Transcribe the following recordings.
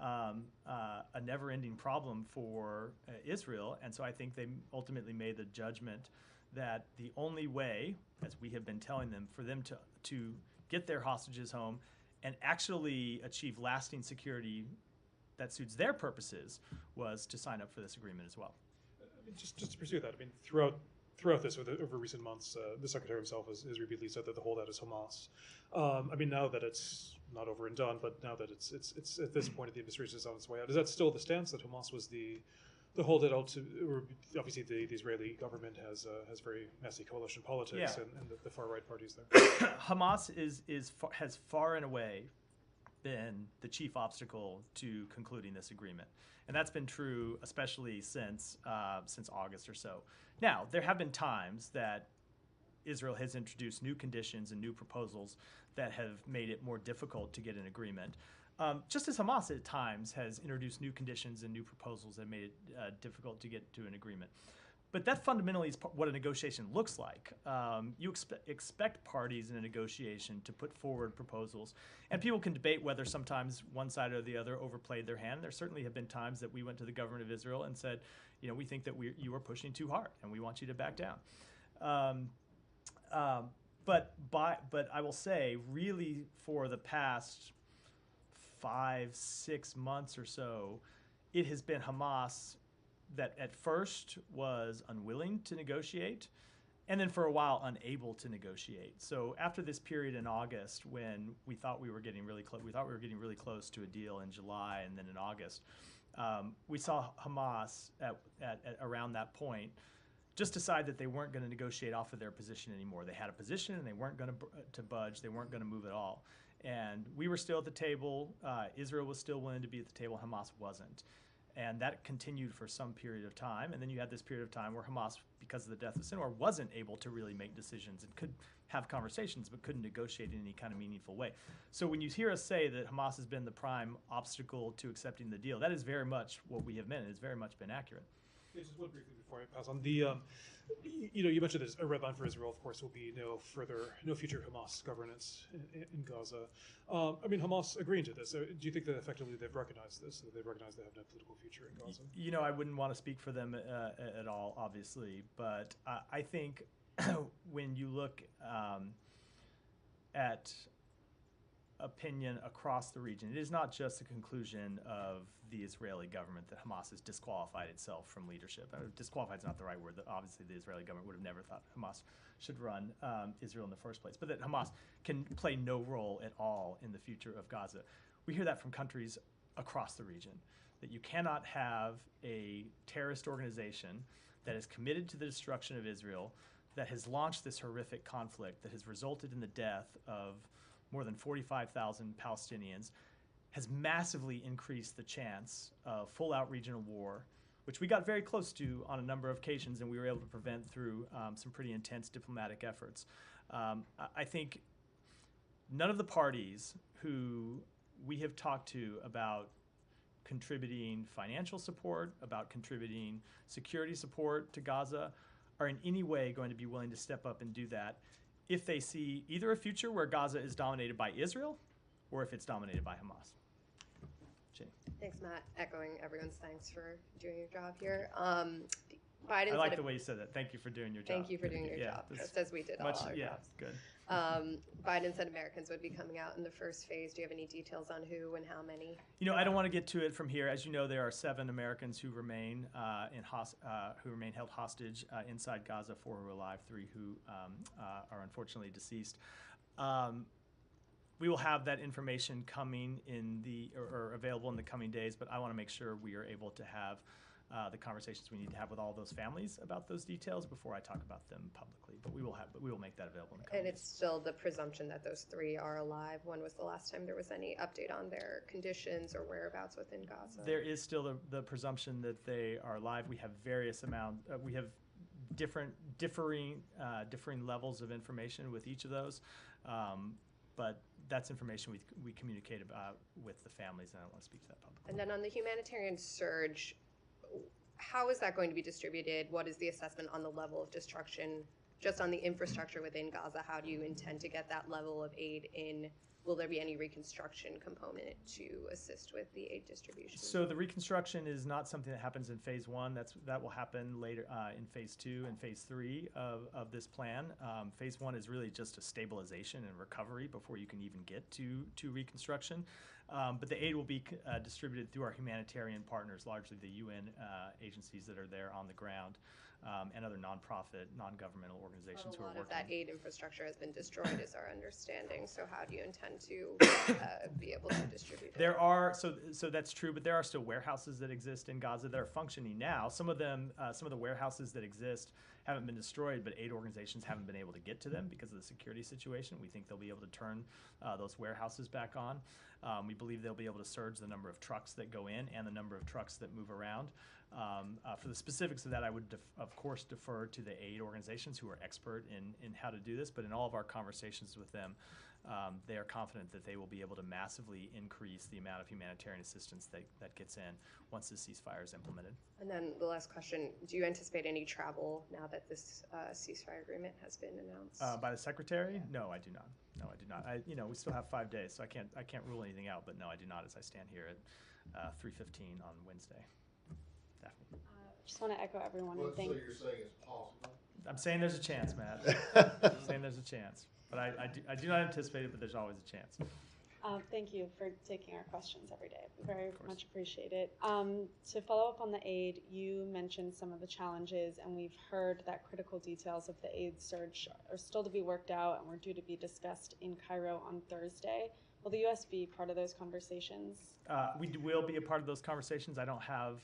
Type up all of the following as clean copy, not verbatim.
a never-ending problem for Israel. And so I think they ultimately made the judgment that the only way, as we have been telling them, for them to get their hostages home and actually achieve lasting security that suits their purposes was to sign up for this agreement as well. I mean, just to pursue that, I mean, throughout this, over recent months, the secretary himself has repeatedly said that the holdout is Hamas. I mean, now that it's not over and done, but now that it's at this point, the administration is on its way out, is that still the stance that Hamas was the holdout to? Or obviously, the Israeli government has very messy coalition politics, Yeah. and the far right parties there. Hamas has far and away been the chief obstacle to concluding this agreement, and that's been true especially since August or so. Now, there have been times that Israel has introduced new conditions and new proposals that have made it more difficult to get an agreement. Just as Hamas at times has introduced new conditions and new proposals that made it difficult to get to an agreement. But that fundamentally is what a negotiation looks like. You expect parties in a negotiation to put forward proposals, and people can debate whether sometimes one side or the other overplayed their hand. There certainly have been times that we went to the government of Israel and said, you know, we think that you are pushing too hard, and we want you to back down. But I will say, really, for the past 5-6 months or so, it has been Hamas that at first was unwilling to negotiate, and then for a while unable to negotiate. So after this period in August, when we thought we were getting really close to a deal in July, and then in August, we saw Hamas at around that point just decide that they weren't going to negotiate off of their position anymore. They had a position and they weren't going to budge. They weren't going to move at all. And we were still at the table. Israel was still willing to be at the table. Hamas wasn't. And that continued for some period of time. And then you had this period of time where Hamas, because of the death of Sinwar, wasn't able to really make decisions and could have conversations but couldn't negotiate in any kind of meaningful way. So when you hear us say that Hamas has been the prime obstacle to accepting the deal, that is very much what we have meant. It's very much been accurate. Just one briefly before I pass on. You mentioned this, a red line for Israel, of course, will be no future Hamas governance in Gaza. I mean, Hamas agreeing to this. Do you think that effectively they've recognized this, that they've recognized they have no political future in Gaza? You know, I wouldn't want to speak for them at all, obviously, but I think when you look at opinion across the region, it is not just a conclusion of the Israeli government that Hamas has disqualified itself from leadership. Disqualified is not the right word. Obviously, the Israeli government would have never thought Hamas should run Israel in the first place, but that Hamas can play no role at all in the future of Gaza. We hear that from countries across the region, that you cannot have a terrorist organization that is committed to the destruction of Israel, that has launched this horrific conflict that has resulted in the death of more than 45,000 Palestinians, has massively increased the chance of full-out regional war, which we got very close to on a number of occasions, and we were able to prevent through some pretty intense diplomatic efforts. I think none of the parties who we have talked to about contributing financial support, about contributing security support to Gaza, are in any way going to be willing to step up and do that if they see either a future where Gaza is dominated by Israel or if it's dominated by Hamas. Jenny. Thanks, Matt. Echoing everyone's thanks for doing your job here. I like the way you said that. Thank you for doing your job. Thank you for doing your job, just as we did all our jobs. Good. Biden said Americans would be coming out in the first phase. Do you have any details on who and how many? You know, I don't want to get to it from here. As you know, there are 7 Americans who remain held hostage inside Gaza, 4 who are alive, 3 who are unfortunately deceased. We will have that information coming or available in the coming days, but I want to make sure we are able to have the conversations we need to have with all those families about those details before I talk about them publicly. But we will make that available in the coming days. And it's still the presumption that those 3 are alive. When was the last time there was any update on their conditions or whereabouts within Gaza? There is still the presumption that they are alive. We have we have differing levels of information with each of those, but that's information we communicate about with the families, and I don't want to speak to that publicly. And then on the humanitarian surge, how is that going to be distributed? What is the assessment on the level of destruction just on the infrastructure within Gaza, how do you intend to get that level of aid in? Will there be any reconstruction component to assist with the aid distribution? So the reconstruction is not something that happens in phase one. That will happen later in phase 2 and phase 3 of this plan. Phase 1 is really just a stabilization and recovery before you can even get to reconstruction. But the aid will be distributed through our humanitarian partners, largely the UN agencies that are there on the ground, and other nonprofit, non-governmental organizations who are working. A lot of that aid infrastructure has been destroyed, is our understanding. So how do you intend to be able to distribute it? There are, so that's true, but there are still warehouses that exist in Gaza that are functioning now. Some of them, some of the warehouses that exist haven't been destroyed, but aid organizations haven't been able to get to them because of the security situation. We think they'll be able to turn those warehouses back on. We believe they'll be able to surge the number of trucks that go in and the number of trucks that move around. For the specifics of that, I would, of course, defer to the aid organizations who are expert in how to do this, but in all of our conversations with them, they are confident that they will be able to massively increase the amount of humanitarian assistance that gets in once the ceasefire is implemented. And then the last question, do you anticipate any travel now that this ceasefire agreement has been announced? By the secretary? No, I do not. No, I do not. We still have 5 days, so I can't rule anything out, but no, I do not as I stand here at 3:15 on Wednesday. Daphne. Just want to echo everyone. Well, and thank so you're saying it's possible? I'm saying there's a chance, Matt. I'm saying there's a chance. But I do not anticipate it, but there's always a chance. Thank you for taking our questions every day. Very much appreciate it. To follow up on the aid, you mentioned some of the challenges, and we've heard that critical details of the aid surge are still to be worked out and were due to be discussed in Cairo on Thursday. Will the U.S. be part of those conversations? We will be a part of those conversations. I don't have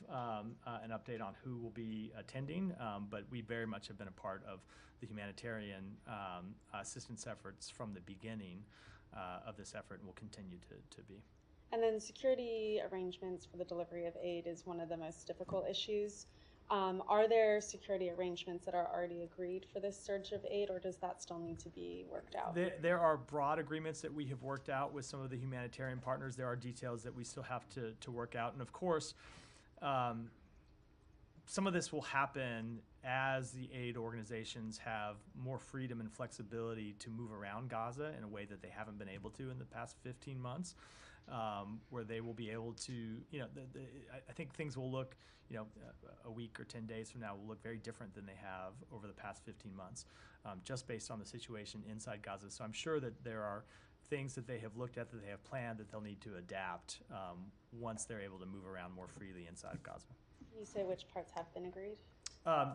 an update on who will be attending, but we very much have been a part of the humanitarian assistance efforts from the beginning of this effort and will continue to be. And then security arrangements for the delivery of aid is one of the most difficult issues. Are there security arrangements that are already agreed for this surge of aid, or does that still need to be worked out? There are broad agreements that we have worked out with some of the humanitarian partners. There are details that we still have to work out. And of course, some of this will happen as the aid organizations have more freedom and flexibility to move around Gaza in a way that they haven't been able to in the past 15 months. Where they will be able to, I think things will look, a week or 10 days from now will look very different than they have over the past 15 months, just based on the situation inside Gaza. So I'm sure that there are things that they have looked at, that they have planned, that they'll need to adapt once they're able to move around more freely inside Gaza. Can you say which parts have been agreed?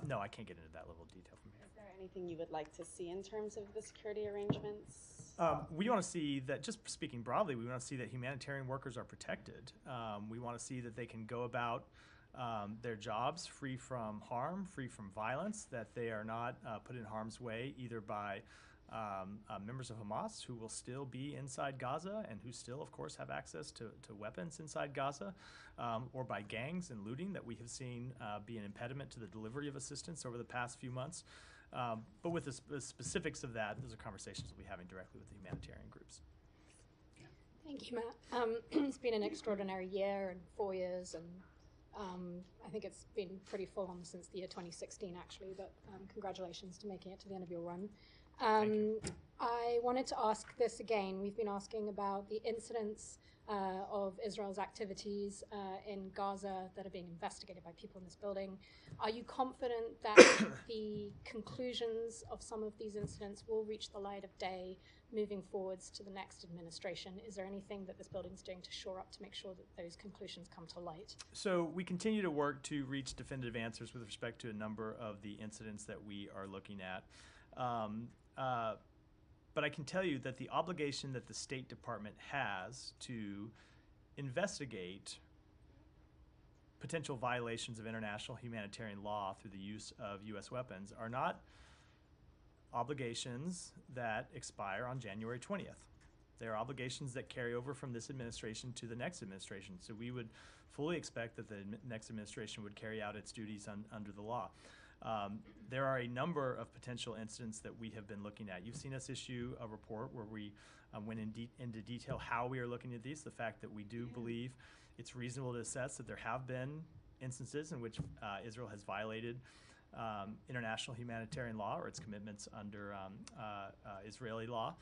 No, I can't get into that level of detail from here. Is there anything you would like to see in terms of the security arrangements? We want to see that, just speaking broadly, we want to see that humanitarian workers are protected. We want to see that they can go about their jobs free from harm, free from violence, that they are not put in harm's way either by members of Hamas who will still be inside Gaza and who still, of course, have access to weapons inside Gaza, or by gangs and looting that we have seen be an impediment to the delivery of assistance over the past few months. But with the specifics of that, those are conversations we'll be having directly with the humanitarian groups. Thank you, Matt. It's been an extraordinary year and 4 years, and I think it's been pretty full on since the year 2016, actually, but congratulations to making it to the end of your run. Thank you. I wanted to ask this again. We've been asking about the incidents of Israel's activities in Gaza that are being investigated by people in this building. Are you confident that the conclusions of some of these incidents will reach the light of day moving forwards to the next administration? Is there anything that this building's doing to shore up to make sure that those conclusions come to light? So we continue to work to reach definitive answers with respect to a number of the incidents that we are looking at. But I can tell you that the obligation that the State Department has to investigate potential violations of international humanitarian law through the use of U.S. weapons are not obligations that expire on January 20th. They are obligations that carry over from this administration to the next administration. So we would fully expect that the next administration would carry out its duties under the law. There are a number of potential incidents that we have been looking at. You've seen us issue a report where we went into detail how we are looking at these, the fact that we do believe it's reasonable to assess that there have been instances in which Israel has violated international humanitarian law or its commitments under Israeli law.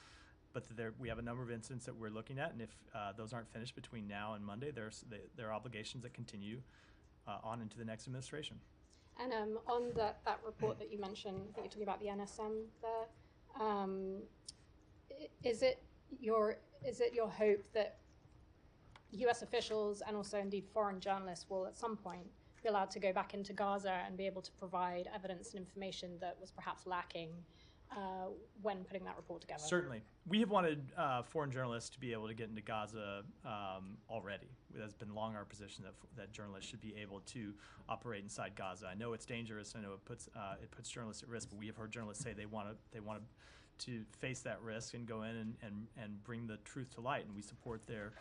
But we have a number of incidents that we're looking at, and if those aren't finished between now and Monday, there are obligations that continue on into the next administration. And on that report that you mentioned, I think you're talking about the NSM there. Is it your hope that U.S. officials and also indeed foreign journalists will at some point be allowed to go back into Gaza and be able to provide evidence and information that was perhaps lacking when putting that report together? Certainly. We have wanted foreign journalists to be able to get into Gaza already. It has been long our position that journalists should be able to operate inside Gaza. I know it's dangerous. I know it puts journalists at risk, but we have heard journalists say they want to face that risk and go in and bring the truth to light, and we support their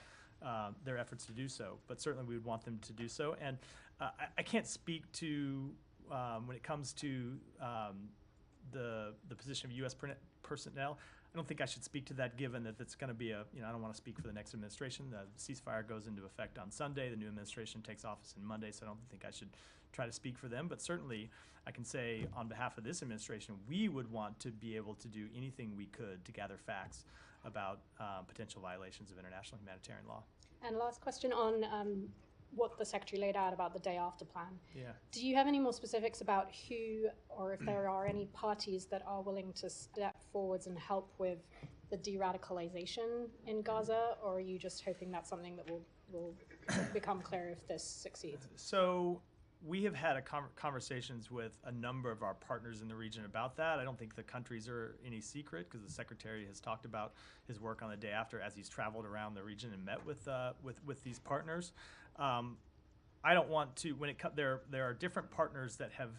efforts to do so. But certainly we would want them to do so. And I can't speak to, when it comes to the position of U.S. personnel, I don't think I should speak to that, given that it's going to be I don't want to speak for the next administration. The ceasefire goes into effect on Sunday. The new administration takes office on Monday, so I don't think I should try to speak for them. But certainly I can say on behalf of this administration, we would want to be able to do anything we could to gather facts about potential violations of international humanitarian law. And last question on what the Secretary laid out about the day after plan. Yeah. Do you have any more specifics about who, or if there are any parties that are willing to step forwards and help with the de-radicalization in Gaza, or are you just hoping that's something that will become clear if this succeeds? So we have had conversations with a number of our partners in the region about that. I don't think the countries are any secret, because the Secretary has talked about his work on the day after as he's traveled around the region and met with these partners. I don't want to, there are different partners that have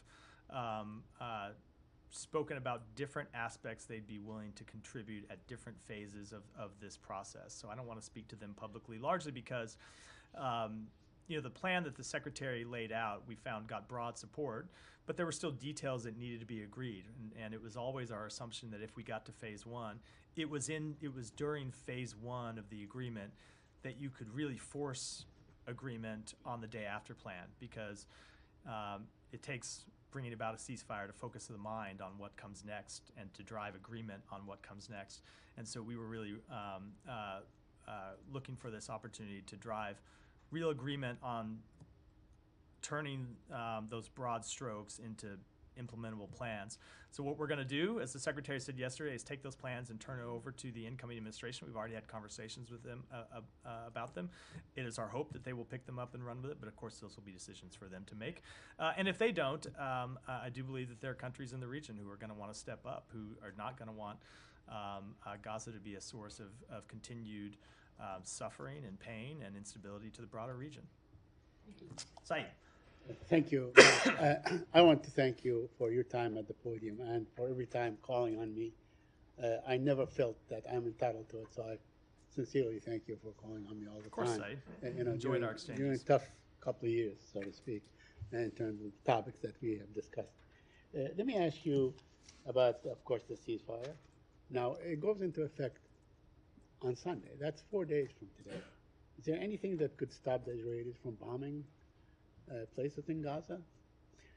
spoken about different aspects they'd be willing to contribute at different phases of this process. So I don't want to speak to them publicly, largely because the plan that the Secretary laid out, we found got broad support, but there were still details that needed to be agreed. And it was always our assumption that if we got to phase one, it was during phase one of the agreement that you could really force agreement on the day after plan, because it takes bringing about a ceasefire to focus the mind on what comes next and to drive agreement on what comes next. And so we were really looking for this opportunity to drive real agreement on turning those broad strokes into implementable plans. So what we're going to do, as the Secretary said yesterday, is take those plans and turn it over to the incoming administration. We've already had conversations with them about them. It is our hope that they will pick them up and run with it, but of course those will be decisions for them to make. And if they don't, I do believe that there are countries in the region who are going to want to step up, who are not going to want Gaza to be a source of continued suffering and pain and instability to the broader region. Saeed. Thank you. I want to thank you for your time at the podium and for every time calling on me. I never felt that I'm entitled to it, so I sincerely thank you for calling on me all the time. Of course, Saeed. Enjoyed our exchanges. During a tough couple of years, so to speak, in terms of topics that we have discussed. Let me ask you about, of course, the ceasefire. Now, it goes into effect on Sunday. That's 4 days from today. Is there anything that could stop the Israelis from bombing places in Gaza?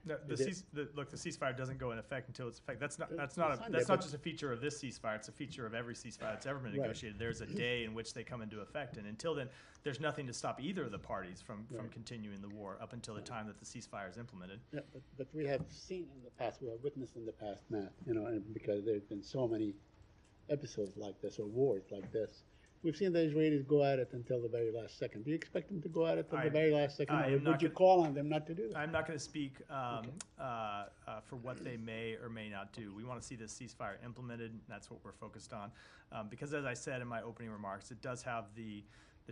No, the ceasefire doesn't go in effect until it's effect. That's not just a feature of this ceasefire. It's a feature of every ceasefire that's ever been negotiated. Right. There's a day in which they come into effect, and until then, there's nothing to stop either of the parties from continuing the war up until the time that the ceasefire is implemented. Yeah, but we have seen in the past, we have witnessed in the past, Matt, and because there's been so many episodes like this or wars like this. We've seen the Israelis go at it until the very last second. Do you expect them to go at it until the very last second, or would you call on them not to do that? I'm not going to speak for what they may or may not do. We want to see this ceasefire implemented, and that's what we're focused on. Because as I said in my opening remarks, it does have the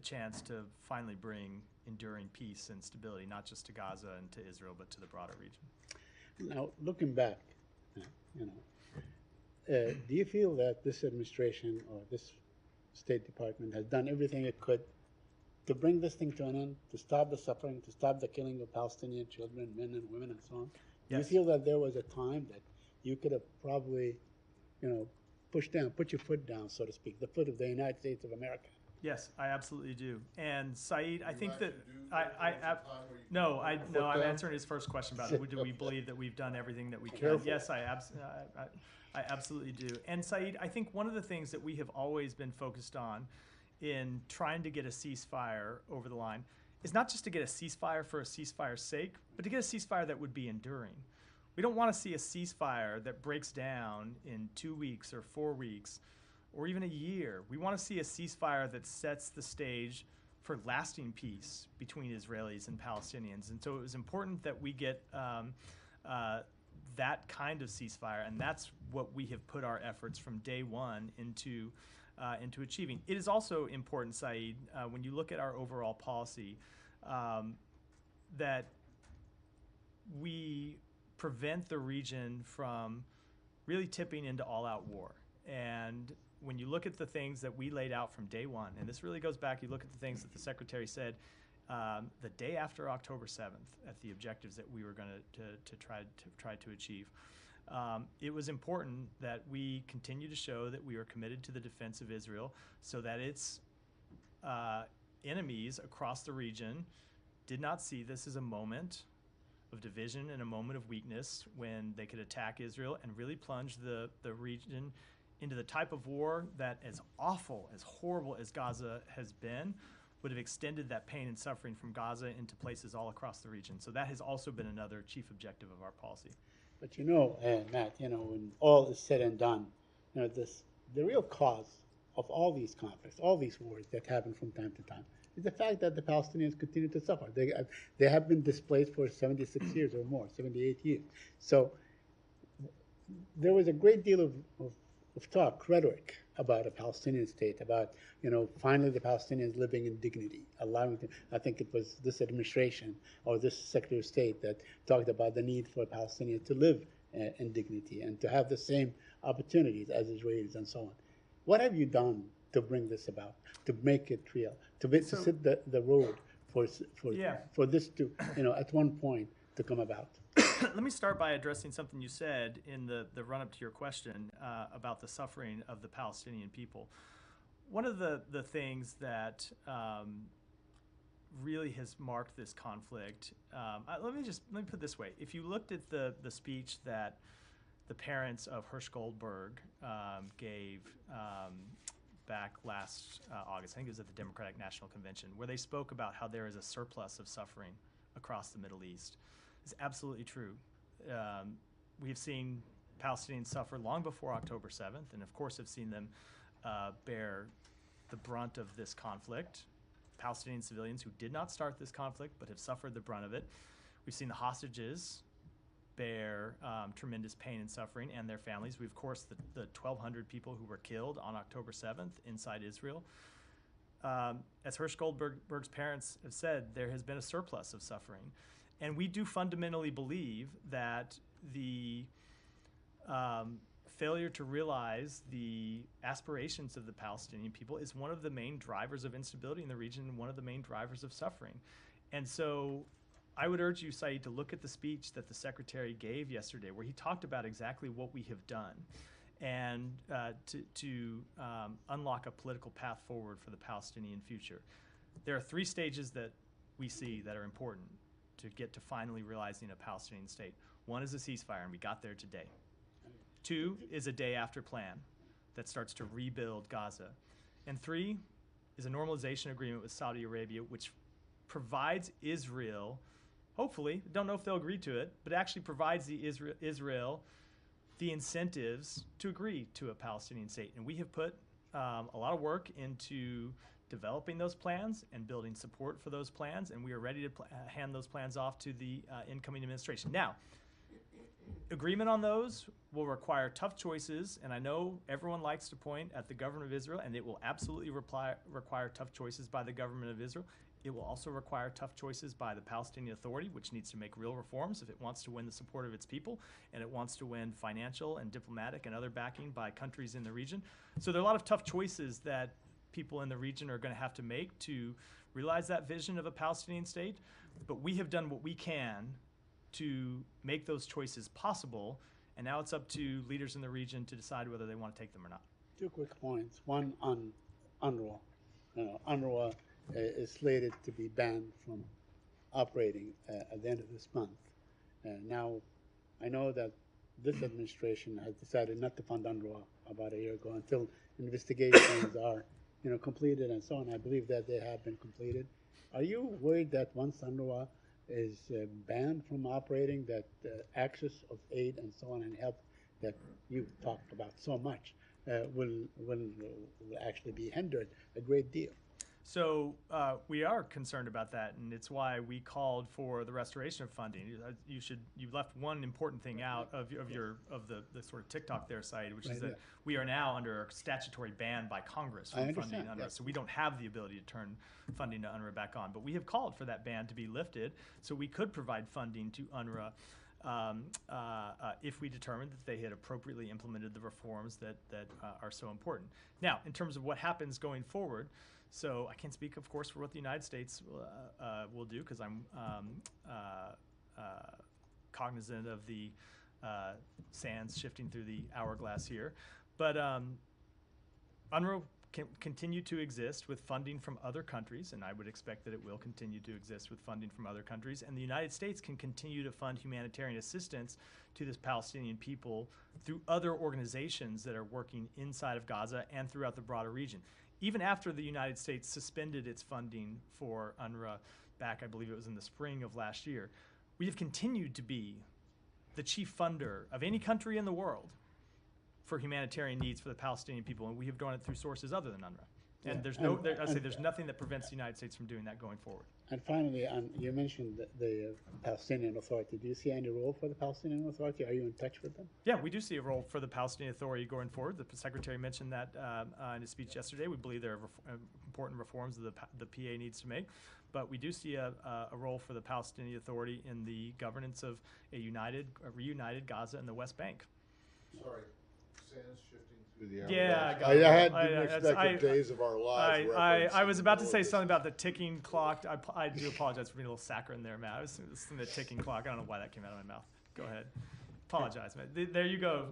chance to finally bring enduring peace and stability, not just to Gaza and to Israel, but to the broader region. Now, looking back, do you feel that this administration or this State Department has done everything it could to bring this thing to an end, to stop the suffering, to stop the killing of Palestinian children, men and women, and so on? Yes. Do you feel that there was a time that you could have probably, put your foot down, so to speak, the foot of the United States of America, Yes, I absolutely do. And Saeed, I think that No, I'm answering his first question about do we believe that we've done everything that we can? Careful. Yes, I absolutely do. And Saeed, I think one of the things that we have always been focused on in trying to get a ceasefire over the line is not just to get a ceasefire for a ceasefire's sake, but to get a ceasefire that would be enduring. We don't want to see a ceasefire that breaks down in 2 weeks or 4 weeks or even a year. We want to see a ceasefire that sets the stage for lasting peace between Israelis and Palestinians. And so it was important that we get that kind of ceasefire, and that's what we have put our efforts from day one into achieving. It is also important, Saeed, when you look at our overall policy, that we prevent the region from really tipping into all-out war. And when you look at the things that we laid out from day one, and this really goes back, you look at the things that the Secretary said the day after October 7th at the objectives that we were going to try to achieve. It was important that we continue to show that we are committed to the defense of Israel so that its enemies across the region did not see this as a moment of division and a moment of weakness when they could attack Israel and really plunge the region into the type of war that, as awful, as horrible as Gaza has been, would have extended that pain and suffering from Gaza into places all across the region. So that has also been another chief objective of our policy. But Matt, when all is said and done, the real cause of all these conflicts, all these wars that happen from time to time, is the fact that the Palestinians continue to suffer. They have been displaced for 76 years or more, 78 years. So there was a great deal of talk, rhetoric about a Palestinian state, about, finally the Palestinians living in dignity, allowing them. I think it was this administration or this Secretary of State that talked about the need for Palestinians to live in dignity and to have the same opportunities as Israelis and so on. What have you done to bring this about, to make it real, to set the road for this to, at one point to come about? Let me start by addressing something you said in the run-up to your question about the suffering of the Palestinian people. One of the things that really has marked this conflict, let me put it this way. If you looked at the speech that the parents of Hirsch Goldberg gave back last August, I think it was at the Democratic National Convention, where they spoke about how there is a surplus of suffering across the Middle East. It's absolutely true. We've seen Palestinians suffer long before October 7th, and of course have seen them bear the brunt of this conflict. Palestinian civilians who did not start this conflict but have suffered the brunt of it. We've seen the hostages bear tremendous pain and suffering, and their families. We've, of course, the 1,200 people who were killed on October 7th inside Israel. As Hirsch Goldberg's parents have said, there has been a surplus of suffering. And we do fundamentally believe that the failure to realize the aspirations of the Palestinian people is one of the main drivers of instability in the region and one of the main drivers of suffering. And so I would urge you, Saeed, to look at the speech that the Secretary gave yesterday, where he talked about exactly what we have done and to unlock a political path forward for the Palestinian future. There are 3 stages that we see that are important to get to finally realizing a Palestinian state. 1 is a ceasefire, and we got there today. 2 is a day-after plan that starts to rebuild Gaza. And 3 is a normalization agreement with Saudi Arabia, which provides Israel, hopefully, don't know if they'll agree to it, but actually provides Israel the incentives to agree to a Palestinian state. And we have put a lot of work into developing those plans and building support for those plans, and we are ready to hand those plans off to the incoming administration. Now, agreement on those will require tough choices, and I know everyone likes to point at the government of Israel, and it will absolutely require tough choices by the government of Israel. It will also require tough choices by the Palestinian Authority, which needs to make real reforms if it wants to win the support of its people, and it wants to win financial and diplomatic and other backing by countries in the region. So there are a lot of tough choices that people in the region are going to have to make to realize that vision of a Palestinian state, but we have done what we can to make those choices possible, and now it's up to leaders in the region to decide whether they want to take them or not. 2 quick points. One on UNRWA. UNRWA is slated to be banned from operating at the end of this month. Now, I know that this administration has decided not to fund UNRWA about a year ago until investigations are, completed and so on. I believe that they have been completed. Are you worried that once UNRWA is banned from operating, that access of aid and so on and help that you talked about so much will actually be hindered a great deal? So we are concerned about that, and it's why we called for the restoration of funding. You left one important thing out of the sort of TikTok there site, which is that we are now under a statutory ban by Congress from funding UNRWA. Yes. So we don't have the ability to turn funding to UNRWA back on. But we have called for that ban to be lifted so we could provide funding to UNRWA if we determined that they had appropriately implemented the reforms that are so important. Now, in terms of what happens going forward, so I can't speak, of course, for what the United States will do, because I'm cognizant of the sands shifting through the hourglass here. But UNRWA can continue to exist with funding from other countries, and I would expect that it will continue to exist with funding from other countries. And the United States can continue to fund humanitarian assistance to this Palestinian people through other organizations that are working inside of Gaza and throughout the broader region. Even after the United States suspended its funding for UNRWA back, I believe it was in the spring of last year, we have continued to be the chief funder of any country in the world for humanitarian needs for the Palestinian people, and we have done it through sources other than UNRWA. And there's nothing that prevents the United States from doing that going forward. And finally, you mentioned the Palestinian Authority. Do you see any role for the Palestinian Authority? Are you in touch with them? Yeah, we do see a role for the Palestinian Authority going forward. The Secretary mentioned that in his speech yesterday. We believe there are important reforms that the PA needs to make. But we do see a role for the Palestinian Authority in the governance of a reunited Gaza and the West Bank. Sorry, sands shifting through the hour. Yeah, I had unexpected days of our lives. I was about to say something about the ticking clock. I do apologize for being a little saccharine there, Matt. I was listening to the ticking clock. I don't know why that came out of my mouth. Go ahead. Apologize, man. There you go.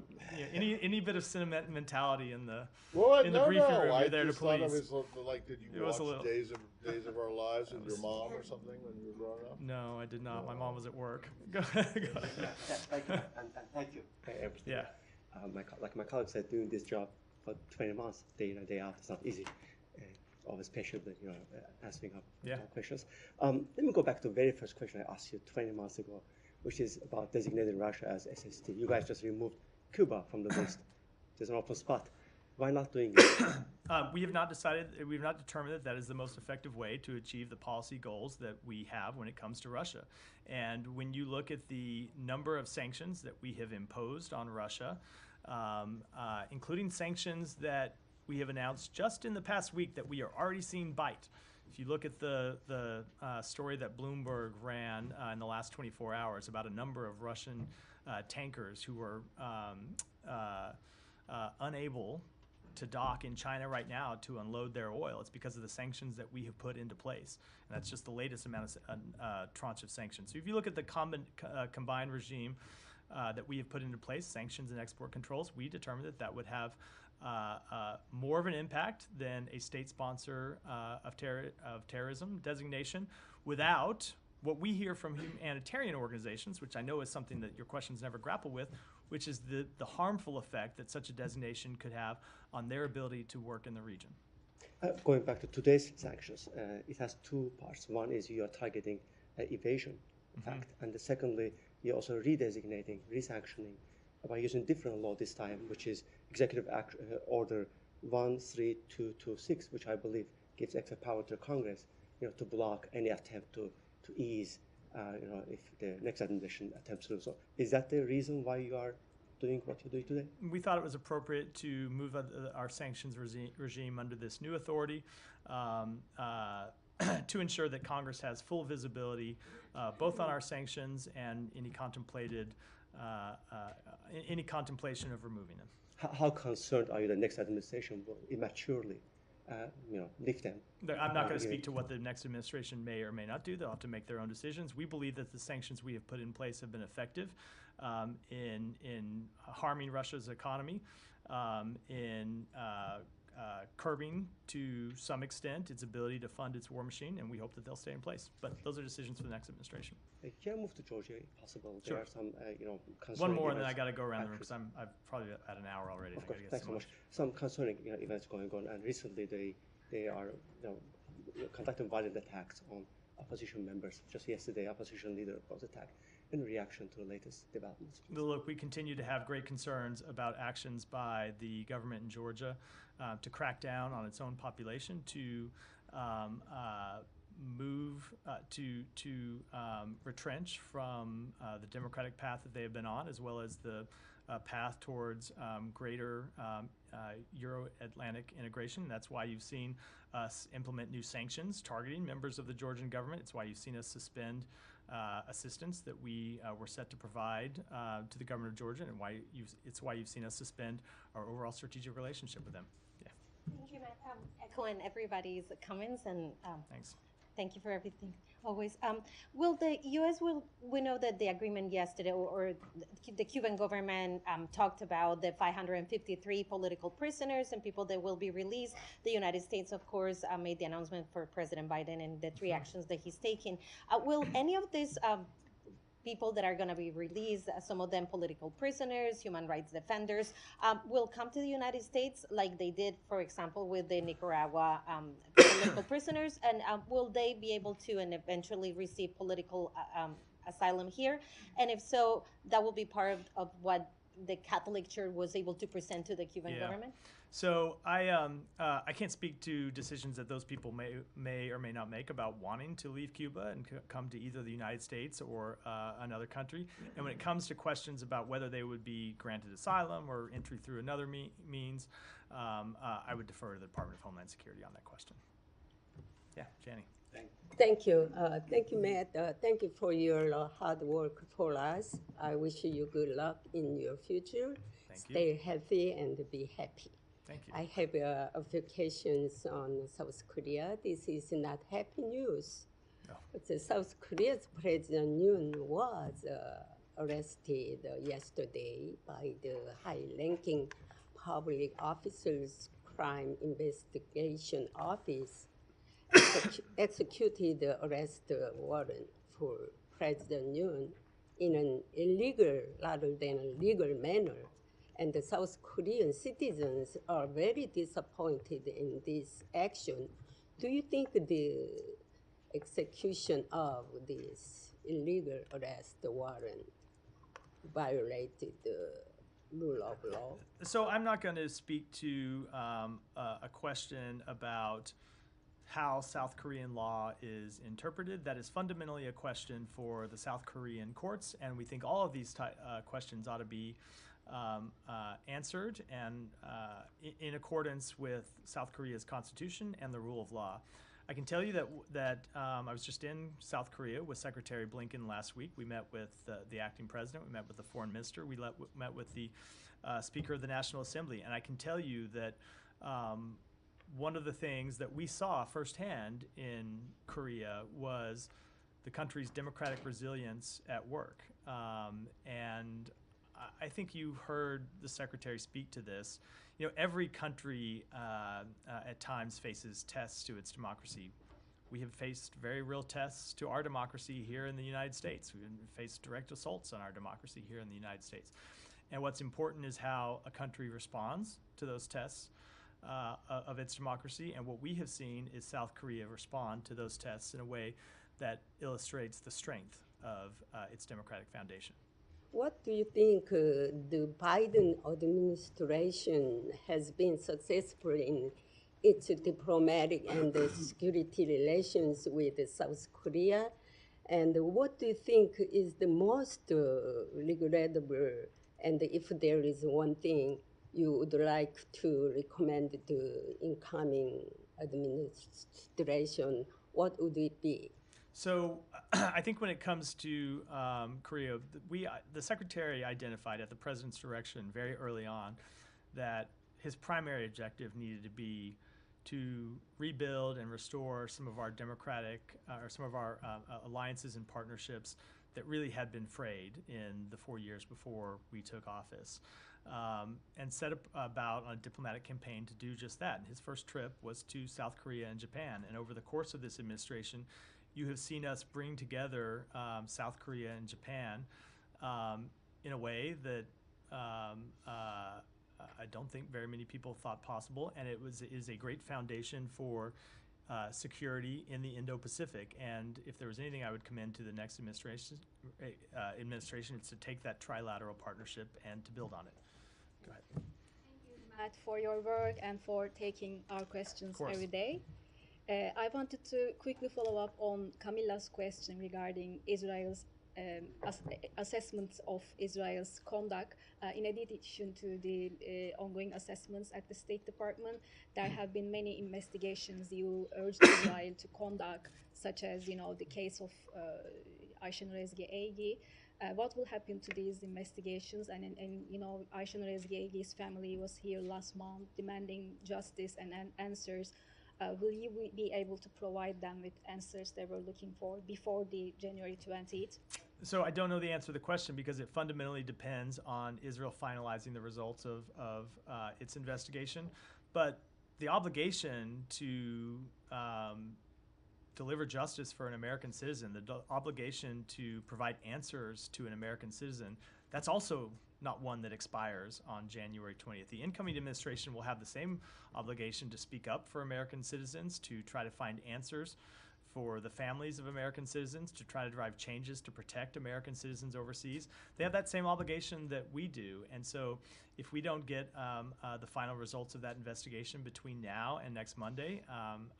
Any bit of sentimentality in the briefing room, you're there to please. I just thought it was like, did you watch Days of Our Lives with your mom or something when you were growing up? No, I did not. My mom was at work. Go ahead. Thank you, and thank you for everything. Yeah. Like my colleague said, doing this job for 20 months, day in and day out, it's not easy. Always patiently, asking up questions. Let me go back to the very first question I asked you 20 months ago, which is about designating Russia as SST. You guys just removed Cuba from the list. There's an open spot. Why not doing it? We have not determined that is the most effective way to achieve the policy goals that we have when it comes to Russia. And when you look at the number of sanctions that we have imposed on Russia, including sanctions that we have announced just in the past week that we are already seeing bite. If you look at the story that Bloomberg ran in the last 24 hours about a number of Russian tankers who were unable to dock in China right now to unload their oil, it's because of the sanctions that we have put into place. And that's just the latest amount of tranche of sanctions. So if you look at the combined regime that we have put into place, sanctions and export controls, we determined that would have more of an impact than a state sponsor of terrorism designation without what we hear from humanitarian organizations, which I know is something that your questions never grapple with, which is the harmful effect that such a designation could have on their ability to work in the region. Going back to today's sanctions, it has two parts. One is you are targeting evasion, in fact, and secondly, you're also redesignating, resanctioning by using different law this time, which is Executive Order 13226, which I believe gives extra power to Congress, to block any attempt to ease, if the next administration attempts to do so. Is that the reason why you are doing what you're doing today? We thought it was appropriate to move our sanctions regime under this new authority to ensure that Congress has full visibility both on our sanctions and any contemplation of removing them. How concerned are you the next administration will immaturely lift them? I'm not going to speak to what the next administration may or may not do. They'll have to make their own decisions. We believe that the sanctions we have put in place have been effective in harming Russia's economy, in curbing to some extent its ability to fund its war machine, and we hope that they'll stay in place. But those are decisions for the next administration. Can I move to Georgia if possible? Sure. There are some, One concerning more, and then I events. got to go around the room Actually, because I've probably had an hour already. Of and I course, gotta get thanks so some much. lunch. Some concerning events going on, and recently they are conducting violent attacks on opposition members. Just yesterday, opposition leader was attacked in reaction to the latest developments. Look, we continue to have great concerns about actions by the government in Georgia to crack down on its own population, to retrench from the democratic path that they have been on, as well as the path towards greater Euro-Atlantic integration. That's why you've seen us implement new sanctions targeting members of the Georgian government. It's why you've seen us suspend assistance that we were set to provide to the government of Georgia, and it's why you've seen us suspend our overall strategic relationship with them. Yeah. Thank you, Matt. Echoing everybody's comments, and Thanks. thank you for everything, always. Will the U.S. we know that the agreement yesterday, or the Cuban government talked about the 553 political prisoners and people that will be released. The United States, of course, made the announcement for President Biden and the 3 actions that he's taking. Will any of these people that are going to be released, some of them political prisoners, human rights defenders, will come to the United States like they did, for example, with the Nicaragua political prisoners? And will they be able to and eventually receive political asylum here? And if so, that will be part of what the Catholic Church was able to present to the Cuban government? So I can't speak to decisions that those people may or may not make about wanting to leave Cuba and come to either the United States or another country. And when it comes to questions about whether they would be granted asylum or entry through another means, I would defer to the Department of Homeland Security on that question. Yeah, Janie. Thank you. Thank you, Matt. Thank you for your hard work for us. I wish you good luck in your future. Thank you. Stay healthy and be happy. Thank you. I have applications on South Korea. This is not happy news. No. But the South Korea's President Yoon was arrested yesterday by the high-ranking public officers' crime investigation office. Executed the arrest warrant for President Yoon in an illegal rather than a legal manner. And the South Korean citizens are very disappointed in this action. Do you think the execution of this illegal arrest warrant violated the rule of law? So I'm not going to speak to a question about how South Korean law is interpreted. That is fundamentally a question for the South Korean courts, and we think all of these questions ought to be answered and in accordance with South Korea's constitution and the rule of law. I can tell you that I was just in South Korea with Secretary Blinken last week. We met with the acting president. We met with the foreign minister. We met with the Speaker of the National Assembly. And I can tell you that one of the things that we saw firsthand in Korea was the country's democratic resilience at work. And I think you heard the Secretary speak to this. You know, every country at times faces tests to its democracy. We have faced very real tests to our democracy here in the United States. We've faced direct assaults on our democracy here in the United States. And what's important is how a country responds to those tests of its democracy. And what we have seen is South Korea respond to those tests in a way that illustrates the strength of its democratic foundation. What do you think the Biden administration has been successful in its diplomatic and security relations with South Korea? And what do you think is the most regrettable, and if there is one thing you would like to recommend the incoming administration, what would it be? So I think when it comes to Korea, the Secretary identified at the President's direction very early on that his primary objective needed to be to rebuild and restore some of our democratic or some of our alliances and partnerships that really had been frayed in the 4 years before we took office. and set about a diplomatic campaign to do just that. And his first trip was to South Korea and Japan. And over the course of this administration, you have seen us bring together South Korea and Japan in a way that I don't think very many people thought possible, and it is a great foundation for security in the Indo-Pacific. And if there was anything I would commend to the next administration, it's to take that trilateral partnership and to build on it. Go ahead. Thank you, Matt, for your work and for taking our questions every day. I wanted to quickly follow up on Camilla's question regarding Israel's assessments of Israel's conduct. In addition to the ongoing assessments at the State Department, there have been many investigations you urged Israel to conduct, such as the case of Ayşenur Ezgi Egi. What will happen to these investigations? And Ayşenur Ezgi Egi's family was here last month demanding justice and answers. Will you be able to provide them with answers they were looking for before the January 20th? So I don't know the answer to the question because it fundamentally depends on Israel finalizing the results of its investigation. But the obligation to deliver justice for an American citizen, the obligation to provide answers to an American citizen, that's also not one that expires on January 20th. The incoming administration will have the same obligation to speak up for American citizens, to try to find answers for the families of American citizens, to try to drive changes to protect American citizens overseas. They have that same obligation that we do. And so if we don't get the final results of that investigation between now and next Monday, and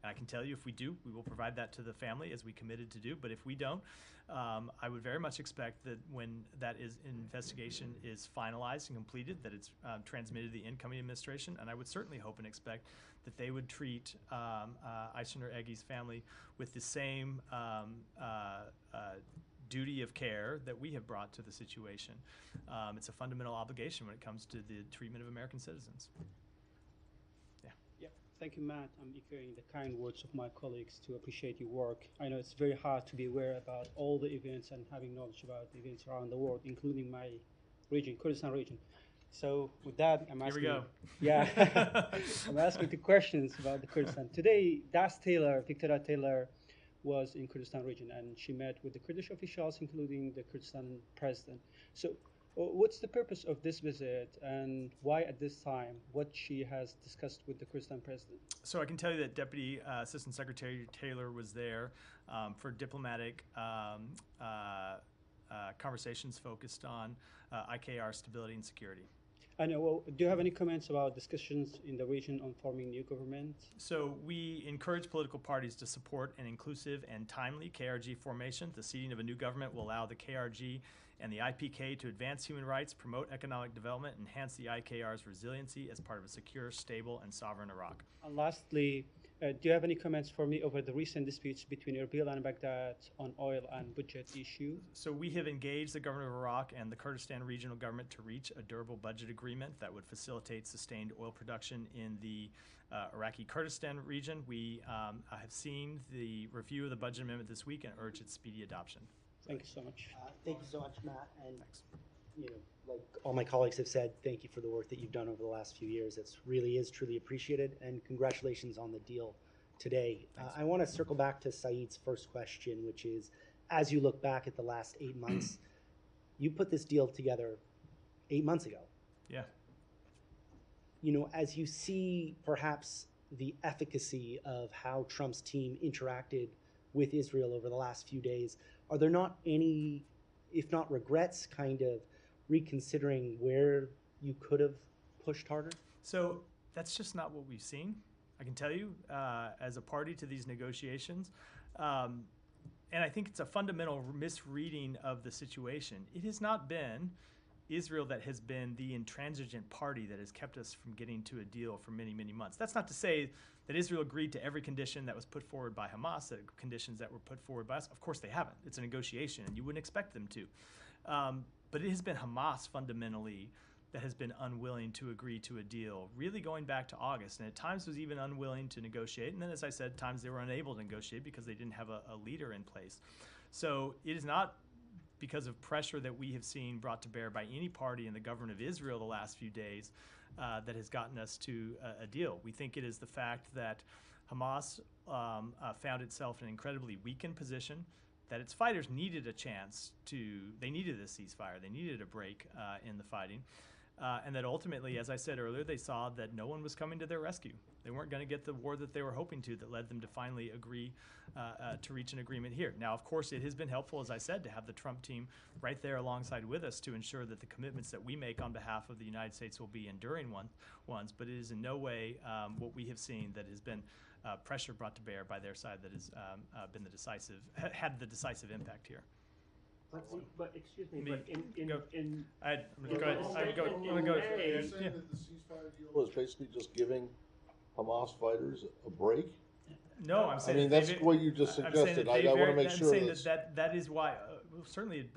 I can tell you if we do, we will provide that to the family as we committed to do. But if we don't, I would very much expect that when that investigation is finalized and completed, that it's transmitted to the incoming administration. And I would certainly hope and expect that they would treat Ayşenur Egi's family with the same duty of care that we have brought to the situation. It's a fundamental obligation when it comes to the treatment of American citizens. Thank you, Matt. I'm echoing the kind words of my colleagues to appreciate your work. I know it's very hard to be aware about all the events and having knowledge about the events around the world, including my region, Kurdistan region. So with that, I'm asking. Here we go. Yeah, I'm asking two questions about the Kurdistan. Today, Victoria Taylor, was in Kurdistan region, and she met with the Kurdish officials, including the Kurdistan president. So what's the purpose of this visit, and why at this time? What she has discussed with the Kurdistan president? So I can tell you that Deputy Assistant Secretary Taylor was there for diplomatic conversations focused on IKR stability and security. I know. Well, do you have any comments about discussions in the region on forming new government? So we encourage political parties to support an inclusive and timely KRG formation. The seating of a new government will allow the KRG and the IPK to advance human rights, promote economic development, and enhance the IKR's resiliency as part of a secure, stable, and sovereign Iraq. And lastly, do you have any comments for me over the recent disputes between Erbil and Baghdad on oil and budget issue? So we have engaged the government of Iraq and the Kurdistan regional government to reach a durable budget agreement that would facilitate sustained oil production in the Iraqi Kurdistan region. We have seen the review of the budget amendment this week and urge its speedy adoption. Thank you so much. Thank you so much, Matt. And Thanks. Like all my colleagues have said, thank you for the work that you've done over the last few years. It really is truly appreciated, and congratulations on the deal today. I want to circle back to Saeed's first question, which is, as you look back at the last 8 months, you put this deal together 8 months ago. Yeah. As you see perhaps the efficacy of how Trump's team interacted with Israel over the last few days, are there not any, if not regrets, kind of reconsidering where you could have pushed harder? So that's just not what we've seen. I can tell you, as a party to these negotiations, and I think it's a fundamental misreading of the situation. It has not been Israel that has been the intransigent party that has kept us from getting to a deal for many, many months. That's not to say that Israel agreed to every condition that was put forward by Hamas, the conditions that were put forward by us. Of course they haven't. It's a negotiation, and you wouldn't expect them to. But it has been Hamas fundamentally that has been unwilling to agree to a deal, really going back to August, and at times was even unwilling to negotiate. And then, as I said, at times they were unable to negotiate because they didn't have a leader in place. So it is not because of pressure that we have seen brought to bear by any party in the government of Israel the last few days that has gotten us to a deal. We think it is the fact that Hamas found itself in an incredibly weakened position, that its fighters needed a chance they needed a ceasefire, they needed a break in the fighting, and that ultimately, as I said earlier, they saw that no one was coming to their rescue. They weren't going to get the war that they were hoping to, that led them to finally agree to reach an agreement here. Now, of course, it has been helpful, as I said, to have the Trump team right there alongside with us to ensure that the commitments that we make on behalf of the United States will be enduring ones, but it is in no way what we have seen that has been pressure brought to bear by their side that has been had the decisive impact here. But excuse me, but I'm gonna go. You're saying that the ceasefire deal is basically just giving Hamas fighters a break? No, I'm saying. I mean, that's what you just suggested. I want to make sure. I'm saying that is why. Certainly,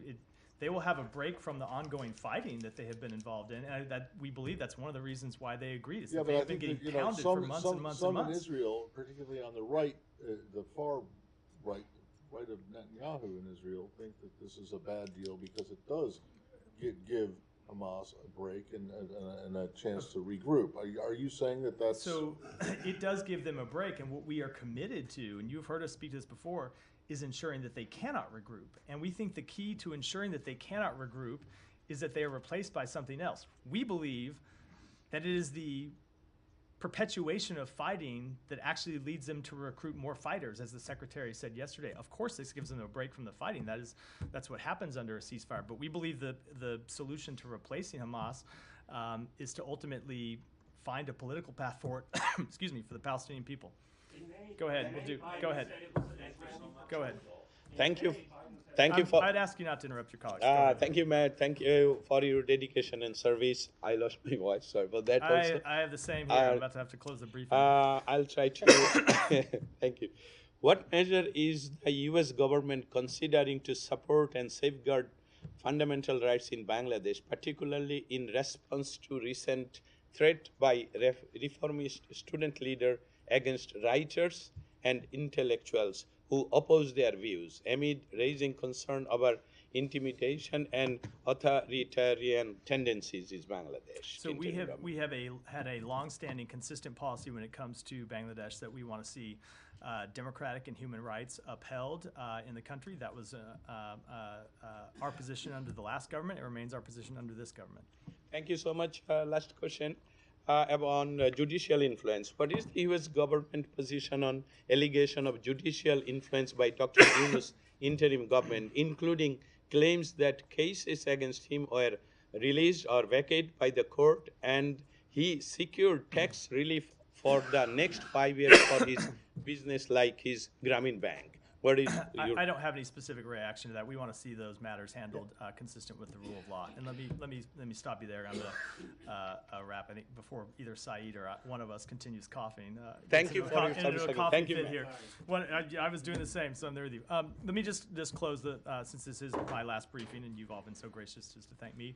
they will have a break from the ongoing fighting that they have been involved in, and that we believe that's one of the reasons why they agreed. Is yeah, that but they I have been think getting that, pounded for months and months and months. Some in Israel, particularly on the right, the far right of Netanyahu in Israel, think that this is a bad deal because it does give Hamas a break and a chance to regroup. Are you saying that that's... So it does give them a break, and what we are committed to, and you've heard us speak to this before, is ensuring that they cannot regroup. And we think the key to ensuring that they cannot regroup is that they are replaced by something else. We believe that it is the perpetuation of fighting that actually leads them to recruit more fighters, as the secretary said yesterday. Of course, this gives them a break from the fighting. That's what happens under a ceasefire. But we believe the solution to replacing Hamas is to ultimately find a political path forward. Excuse me, for the Palestinian people. Go ahead. Go ahead. Go ahead. Thank you. Thank you for. I'd ask you not to interrupt your colleagues. Thank you, Matt. Thank you for your dedication and service. I lost my voice. Sorry for that. Also, I have the same here. I'm about to have to close the briefing. I'll try to. Thank you. What measure is the U.S. government considering to support and safeguard fundamental rights in Bangladesh, particularly in response to recent threat by reformist student leader against writers and intellectuals who oppose their views, amid raising concern about intimidation and authoritarian tendencies in Bangladesh? So we have had a long-standing, consistent policy when it comes to Bangladesh that we want to see democratic and human rights upheld in the country. That was our position under the last government. It remains our position under this government. Thank you so much. Last question. On judicial influence. What is the U.S. government position on allegation of judicial influence by Dr. Yunus' interim government, including claims that cases against him were released or vacated by the court, and he secured tax relief for the next 5 years for his business, like his Grameen Bank? What is I don't have any specific reaction to that. We want to see those matters handled consistent with the rule of law. And let me stop you there. I'm gonna wrap. I think before either Saeed or one of us continues coughing. Thank you for your service. Thank you. Here. I was doing the same, so I'm there with you. Let me just close since this is my last briefing, and you've all been so gracious as to thank me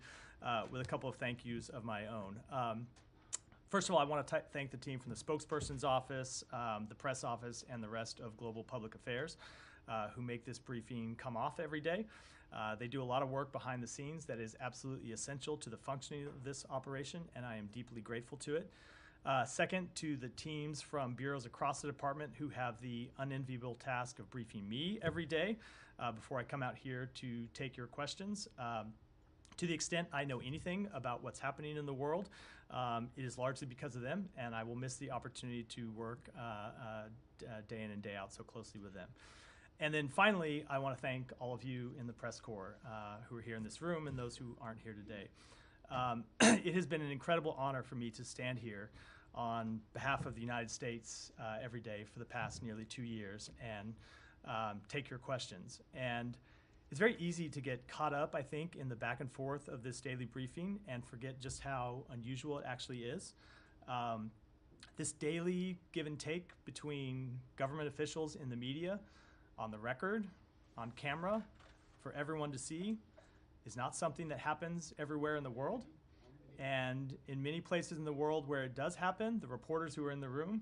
with a couple of thank yous of my own. First of all, I want to thank the team from the spokesperson's office, the press office, and the rest of Global Public Affairs who make this briefing come off every day. They do a lot of work behind the scenes that is absolutely essential to the functioning of this operation, and I am deeply grateful to it. Second, to the teams from bureaus across the department who have the unenviable task of briefing me every day before I come out here to take your questions. To the extent I know anything about what's happening in the world, it is largely because of them, and I will miss the opportunity to work day in and day out so closely with them. And then finally, I want to thank all of you in the press corps who are here in this room and those who aren't here today. It has been an incredible honor for me to stand here on behalf of the United States every day for the past nearly 2 years and take your questions. And it's very easy to get caught up, I think, in the back and forth of this daily briefing and forget just how unusual it actually is. This daily give and take between government officials in the media, on the record, on camera, for everyone to see, is not something that happens everywhere in the world. And in many places in the world where it does happen, the reporters who are in the room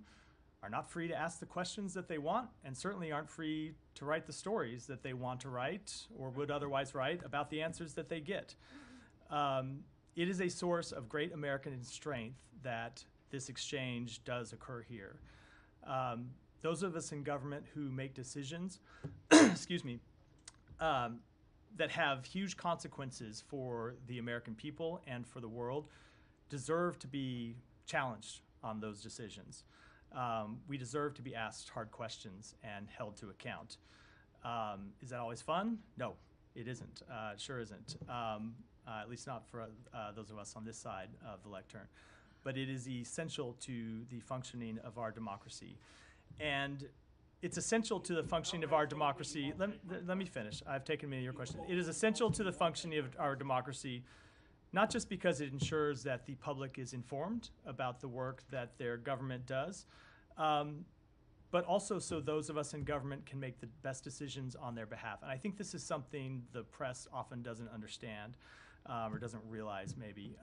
are not free to ask the questions that they want, and certainly aren't free to write the stories that they want to write or would otherwise write about the answers that they get. It is a source of great American strength that this exchange does occur here. Those of us in government who make decisions, excuse me, that have huge consequences for the American people and for the world deserve to be challenged on those decisions. We deserve to be asked hard questions and held to account. Is that always fun? No, it isn't. It sure isn't. At least not for those of us on this side of the lectern. But it is essential to the functioning of our democracy. And it's essential to the functioning of our democracy. Let me finish. I've taken many of your questions. It is essential to the functioning of our democracy, not just because it ensures that the public is informed about the work that their government does, but also so those of us in government can make the best decisions on their behalf. And I think this is something the press often doesn't understand or doesn't realize maybe.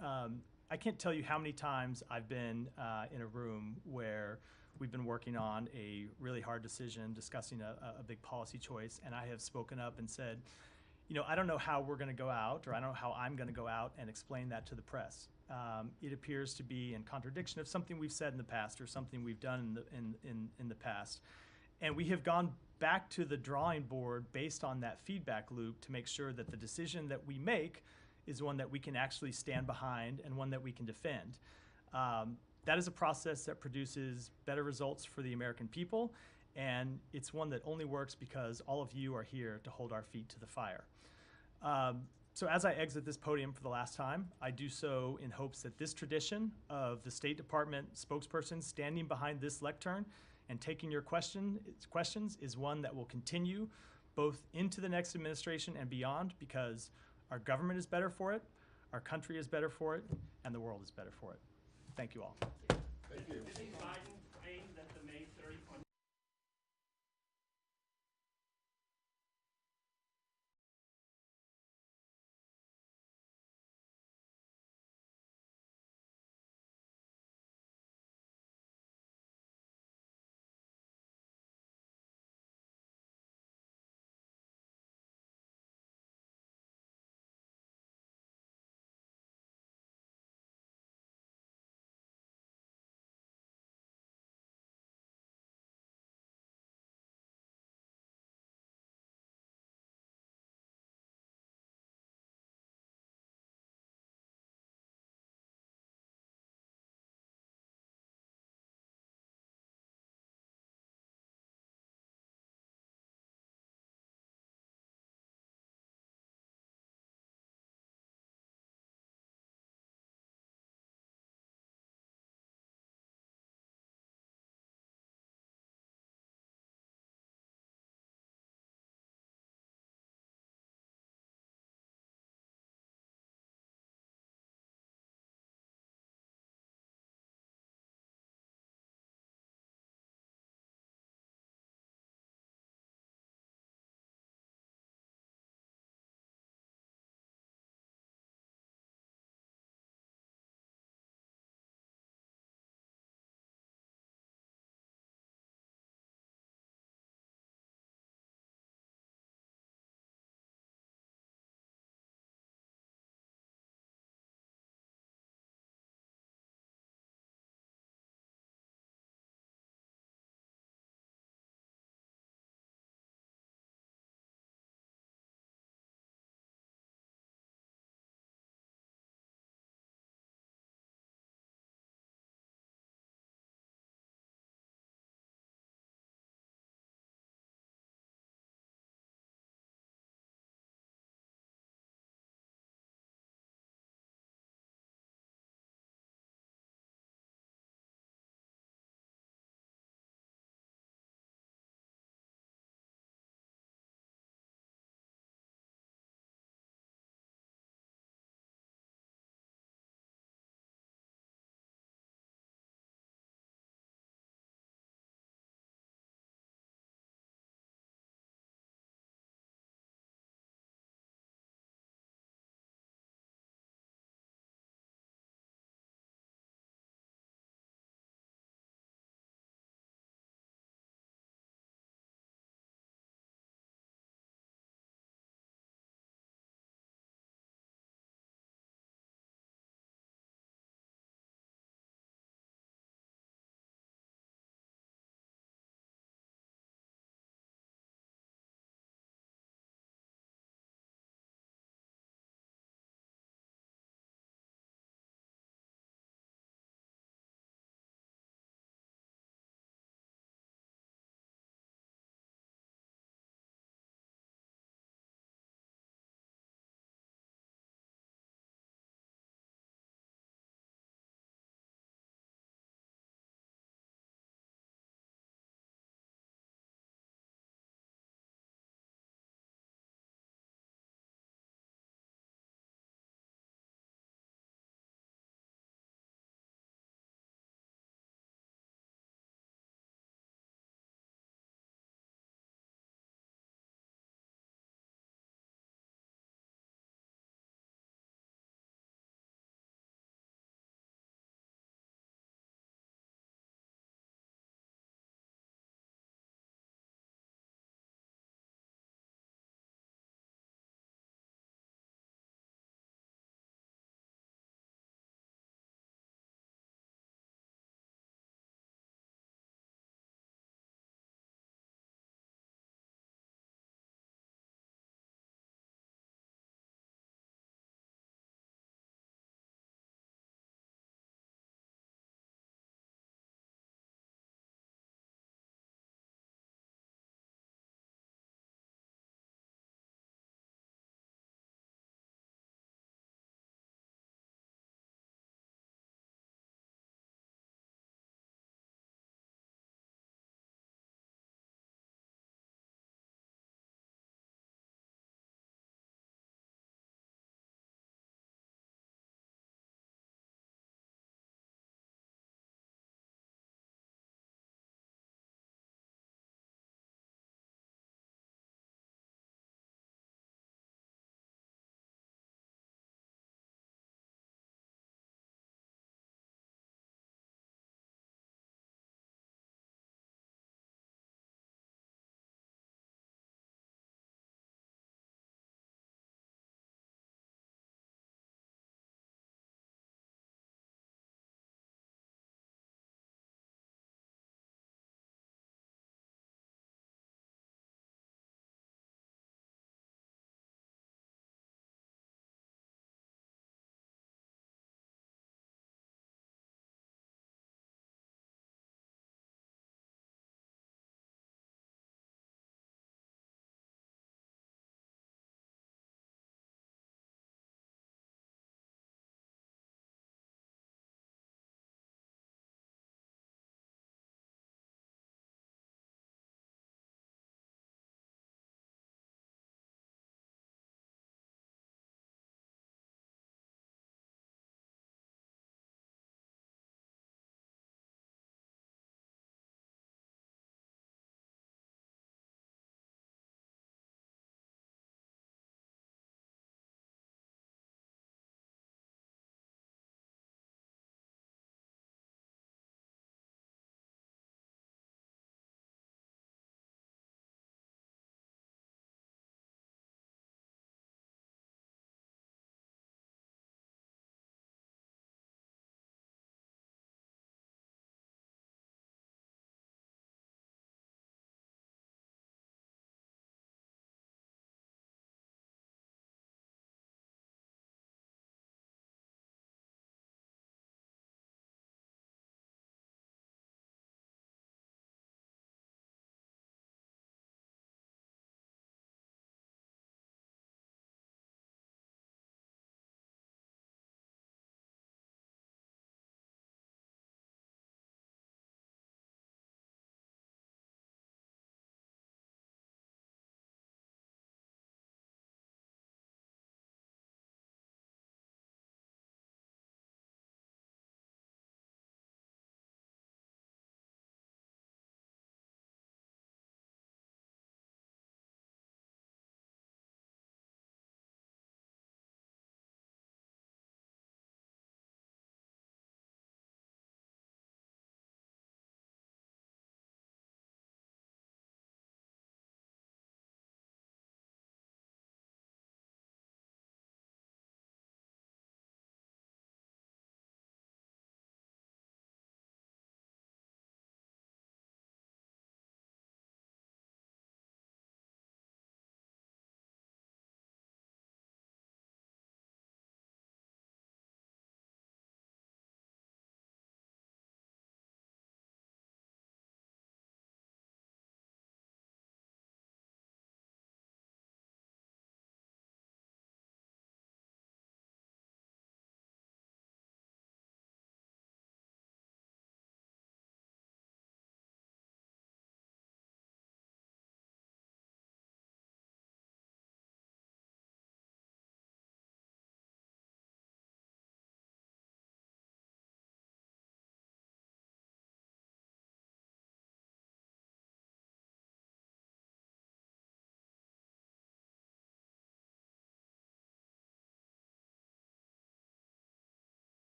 I can't tell you how many times I've been in a room where we've been working on a really hard decision, discussing a big policy choice, and I have spoken up and said, you know, I don't know how we're going to go out, or I don't know how I'm going to go out and explain that to the press. It appears to be in contradiction of something we've said in the past or something we've done in the past. And we have gone back to the drawing board based on that feedback loop to make sure that the decision that we make is one that we can actually stand behind and one that we can defend. That is a process that produces better results for the American people, and it's one that only works because all of you are here to hold our feet to the fire. So as I exit this podium for the last time, I do so in hopes that this tradition of the State Department spokesperson standing behind this lectern and taking your questions is one that will continue both into the next administration and beyond, because our government is better for it, our country is better for it, and the world is better for it. Thank you all. Thank you.